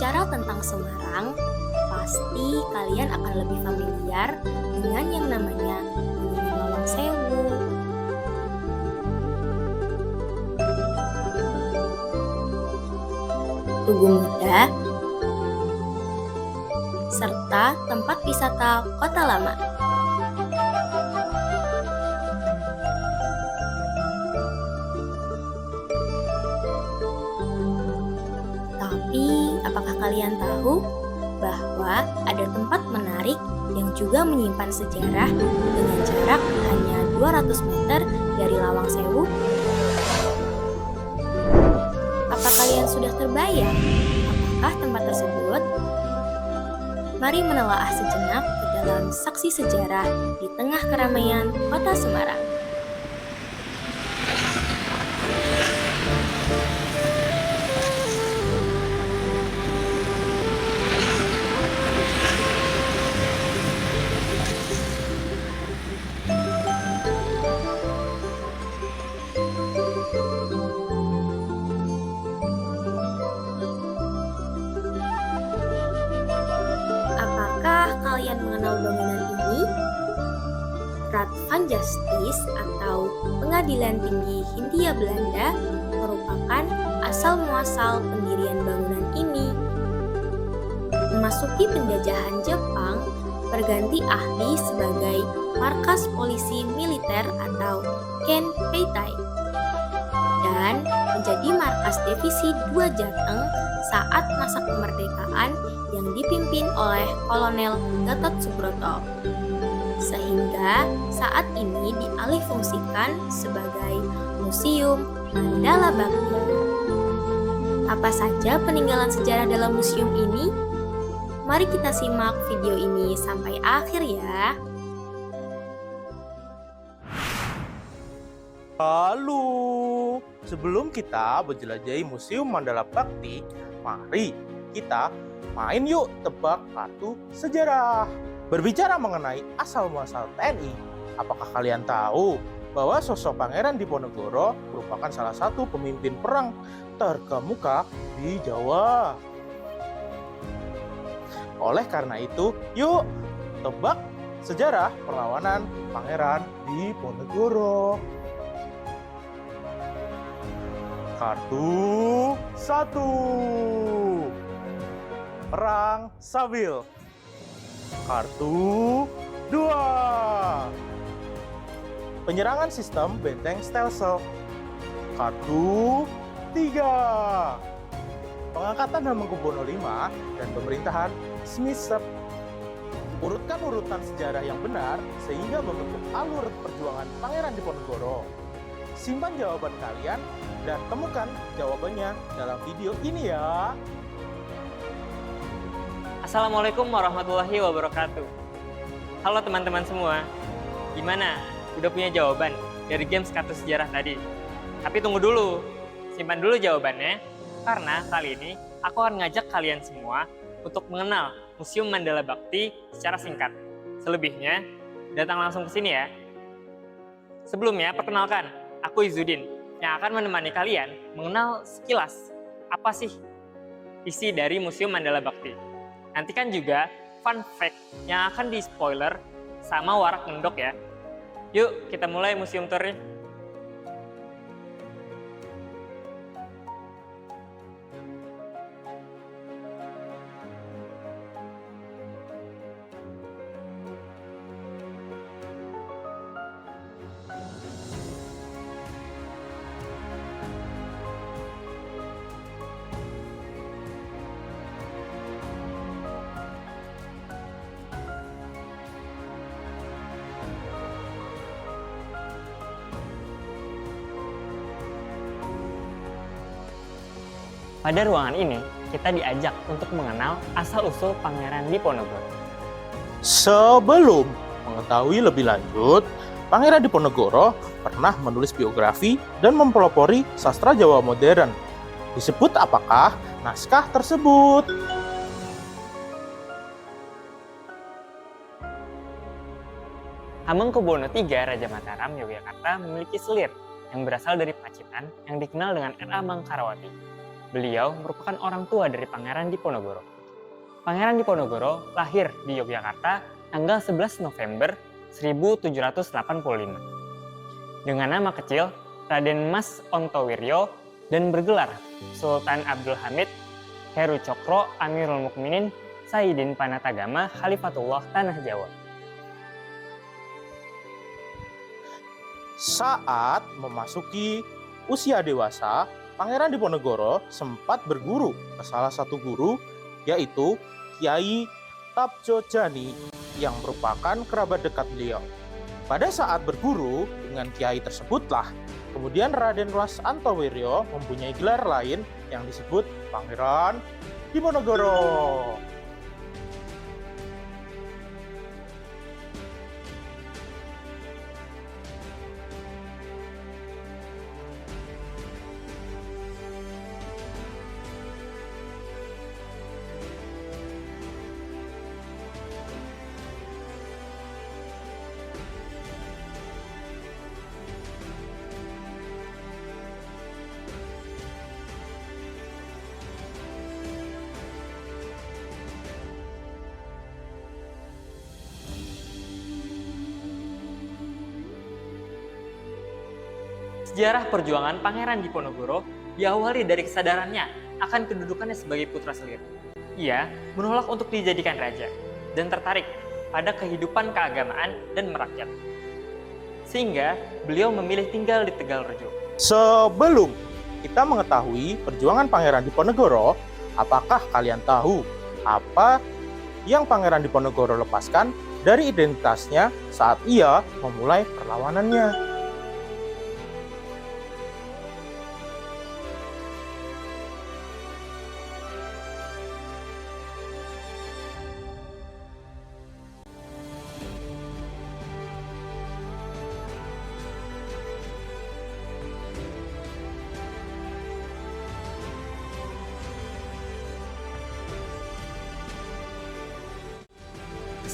berbicara tentang Semarang, pasti kalian akan lebih familiar dengan yang namanya Gunung Lawang Sewu. Tugu Muda, serta tempat wisata Kota Lama. Tapi, apakah kalian tahu bahwa ada tempat menarik yang juga menyimpan sejarah dengan jarak hanya 200 meter dari Lawang Sewu? Apa kalian sudah terbayang apakah tempat tersebut? Mari menelaah sejenak ke dalam saksi sejarah di tengah keramaian Kota Semarang. Kalian mengenal bangunan ini? Raad van Justice atau Pengadilan Tinggi Hindia Belanda merupakan asal-muasal pendirian bangunan ini. Memasuki penjajahan Jepang, berganti ahli sebagai markas polisi militer atau Ken Peitai dan menjadi markas divisi 2 Jateng saat masa kemerdekaan yang dipimpin oleh Kolonel Gatot Subroto, sehingga saat ini dialihfungsikan sebagai Museum Mandala Bakti. Apa saja peninggalan sejarah dalam museum ini? Mari kita simak video ini sampai akhir ya. Halo, sebelum kita menjelajahi Museum Mandala Bakti, mari kita main yuk tebak kartu sejarah. Berbicara mengenai asal-muasal TNI, apakah kalian tahu bahwa sosok Pangeran Diponegoro merupakan salah satu pemimpin perang terkemuka di Jawa? Oleh karena itu, yuk tebak sejarah perlawanan Pangeran Diponegoro. Kartu 1, Perang Sabil. Kartu 2, Penyerangan sistem benteng Stelsel. Kartu 3, Pengangkatan Hamengkubuwono V dan pemerintahan Smithsep. Urutkan urutan sejarah yang benar sehingga membentuk alur perjuangan Pangeran Diponegoro. Simpan jawaban kalian dan temukan jawabannya dalam video ini ya. Assalamualaikum warahmatullahi wabarakatuh. Halo teman-teman semua. Gimana? Udah punya jawaban dari games kartu sejarah tadi? Tapi tunggu dulu. Simpan dulu jawabannya. Karena kali ini aku akan ngajak kalian semua untuk mengenal Museum Mandala Bakti secara singkat. Selebihnya, datang langsung ke sini ya. Sebelumnya, perkenalkan, aku Izudin yang akan menemani kalian mengenal sekilas apa sih isi dari Museum Mandala Bakti. Nantikan juga fun fact yang akan di-spoiler sama Warak Ngendok ya. Yuk kita mulai museum tournya. Pada ruangan ini, kita diajak untuk mengenal asal-usul Pangeran Diponegoro. Sebelum mengetahui lebih lanjut, Pangeran Diponegoro pernah menulis biografi dan mempelopori sastra Jawa modern. Disebut apakah naskah tersebut? Hamengkubuwono III Raja Mataram Yogyakarta memiliki selir yang berasal dari Pacitan yang dikenal dengan R.A. Mangkarawati. beliau merupakan orang tua dari Pangeran Diponegoro. Pangeran Diponegoro lahir di Yogyakarta tanggal 11 November 1785. Dengan nama kecil Raden Mas Ontowiryo dan bergelar Sultan Abdul Hamid Heru Cokro Amirul Mukminin Sayyidin Panatagama Khalifatullah Tanah Jawa. Saat memasuki usia dewasa, Pangeran Diponegoro sempat berguru ke salah satu guru, yaitu Kiai Tapjojani yang merupakan kerabat dekat beliau. Pada saat berguru dengan kiai tersebutlah, kemudian Raden Mas Antowiryo mempunyai gelar lain yang disebut Pangeran Diponegoro. Sejarah perjuangan Pangeran Diponegoro diawali dari kesadarannya akan kedudukannya sebagai putra selir. Ia menolak untuk dijadikan raja dan tertarik pada kehidupan keagamaan dan merakyat. Sehingga beliau memilih tinggal di Tegalrejo. Sebelum kita mengetahui perjuangan Pangeran Diponegoro, apakah kalian tahu apa yang Pangeran Diponegoro lepaskan dari identitasnya saat ia memulai perlawanannya?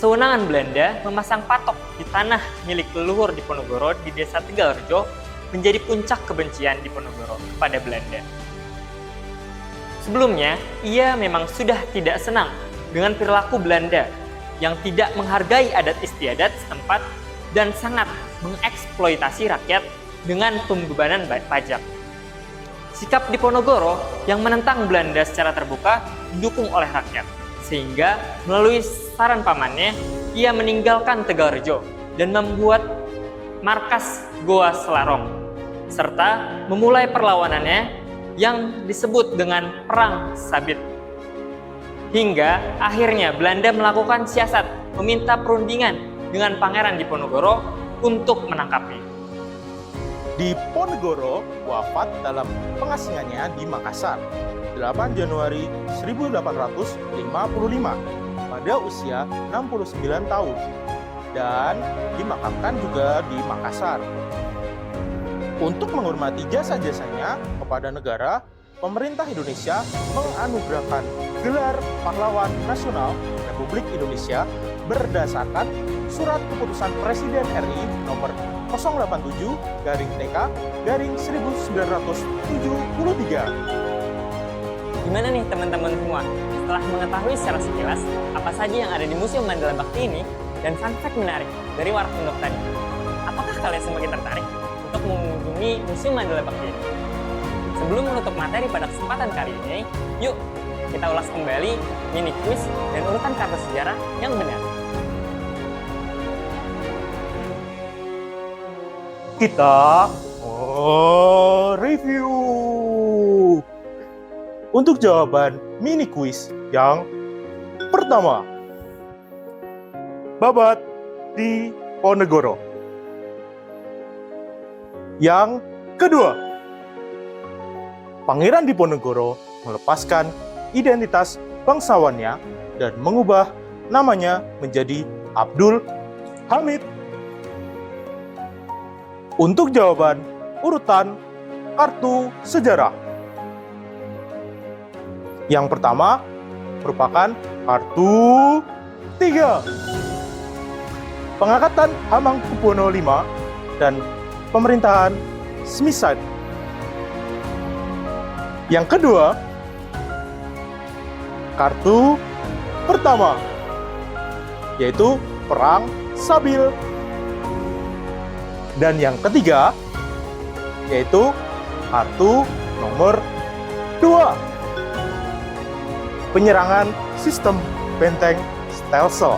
Kewenangan Belanda memasang patok di tanah milik leluhur Diponegoro di desa Tegalrejo menjadi puncak kebencian Diponegoro kepada Belanda. Sebelumnya, ia memang sudah tidak senang dengan perilaku Belanda yang tidak menghargai adat istiadat setempat dan sangat mengeksploitasi rakyat dengan pembebanan pajak. Sikap Diponegoro yang menentang Belanda secara terbuka didukung oleh rakyat, sehingga melalui saran pamannya, ia meninggalkan Tegalrejo dan membuat markas Goa Selarong, serta memulai perlawanannya yang disebut dengan Perang Sabit. Hingga akhirnya Belanda melakukan siasat meminta perundingan dengan Pangeran Diponegoro untuk menangkapnya. Diponegoro wafat dalam pengasingannya di Makassar 8 Januari 1855 pada usia 69 tahun dan dimakamkan juga di Makassar. Untuk menghormati jasa-jasanya kepada negara, pemerintah Indonesia menganugerahkan gelar Pahlawan Nasional Republik Indonesia berdasarkan Surat Keputusan Presiden RI nomor 087-TK-1973. Gimana nih teman-teman semua? Setelah mengetahui secara sekilas apa saja yang ada di Museum Mandala Bakti ini dan fun fact menarik dari Warpundok tadi, apakah kalian semakin tertarik untuk mengunjungi Museum Mandala Bakti ini? Sebelum menutup materi pada kesempatan kali ini, yuk kita ulas kembali mini quiz dan urutan kartu sejarah yang benar. Kita review. Untuk jawaban mini quiz yang pertama, Babat Diponegoro. Yang kedua, Pangeran Diponegoro melepaskan identitas bangsawannya dan mengubah namanya menjadi Abdul Hamid. Untuk jawaban urutan kartu sejarah, yang pertama merupakan kartu 3. Pengangkatan Hamengkubuwono V dan pemerintahan Smisad. Yang kedua, kartu pertama, yaitu Perang Sabil. Dan yang ketiga, yaitu kartu nomor 2, penyerangan sistem benteng Stelsel.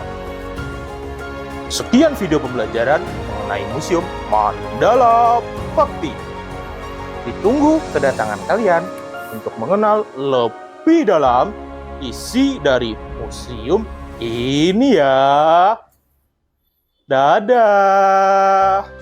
Sekian video pembelajaran mengenai Museum Mandala Bakti. Ditunggu kedatangan kalian untuk mengenal lebih dalam isi dari museum ini ya. Dadah.